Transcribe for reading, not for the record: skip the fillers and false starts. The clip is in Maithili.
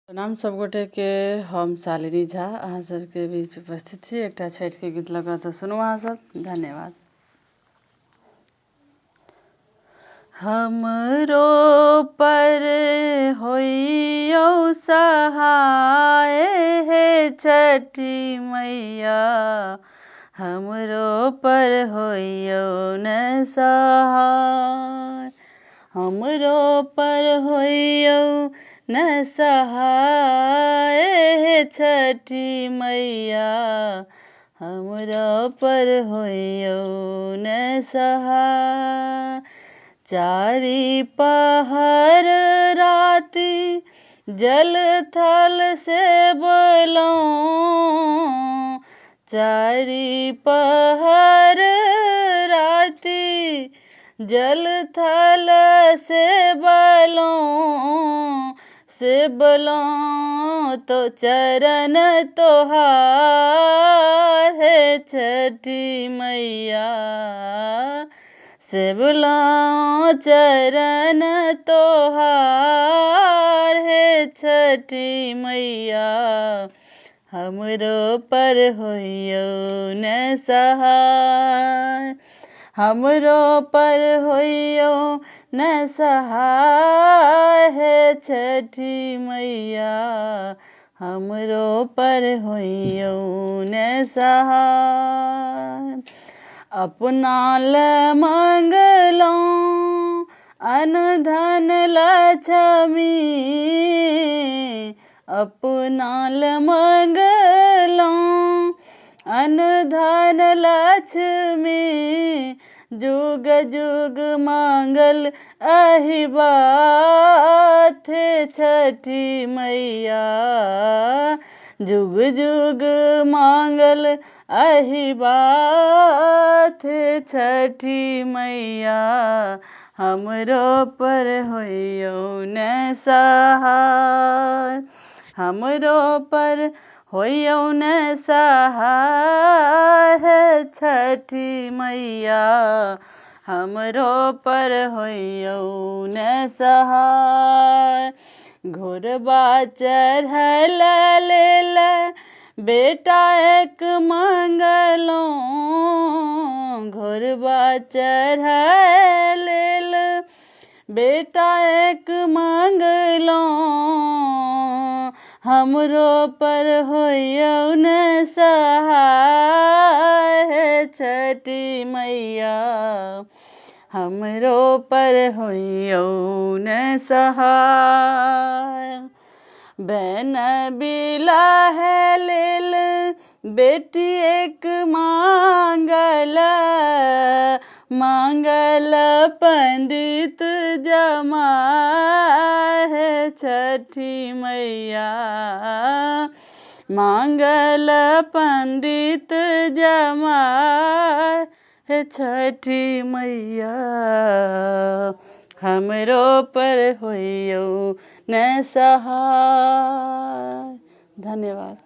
प्रणाम सब गोटे के। हम शालिनी झा अहाँ सबके बीच उपस्थित छी। एकटा छठि के गीत लगा तो सुनू अहाँ सब। धन्यवाद। हमरो पर होइयो सहाय हे छठी मैया, हमरो पर होइयो न सहाय, हमरो पर होइयो न सहाय हे छठी मैया, हमरा पर होइयो न सहाय। चारि पहर राति जल थल से बोलऊं, चारि पहर राति जल थल से बोलऊं तो चरण तोहार हे छठी मैया, से बोलऊं चरण तोहार हे छठी मैया, हमरो पर होइयो न सहाय, हमरो पर होइयो न सहाय हे छठी मैया, हमरो पर होइयो न सहाय। अपना ल मंगलऊं अन धन लक्ष्मी, अपना ल मंगलऊं अन धन लक्ष्मी, जुग जुग मांगल अहि बात हे छठी मैया, जुग जुग मांगल अहि बात हे छठी मैया, हमरो पर होइयो न सहाय, हमरो पर होइयो न सहाय हे छठी मैया, हमरो पर होइयो न सहाय। घोरबा चढ़ल लेल बेटा एक मंगलऊं, घोरबा चढ़ल लेल बेटा एक मंगलऊं, हमरो पर होइयो न सहाय हे छठी मैया, हमरो पर होइयो न सहाय। बहन बिलाहे लेल बेटी एक मांगल पंडित जमाय हे छठी मैया, मांगल पंडित जमाय हे छठी मैया, हमरो पर होइयो न सहाय। धन्यवाद।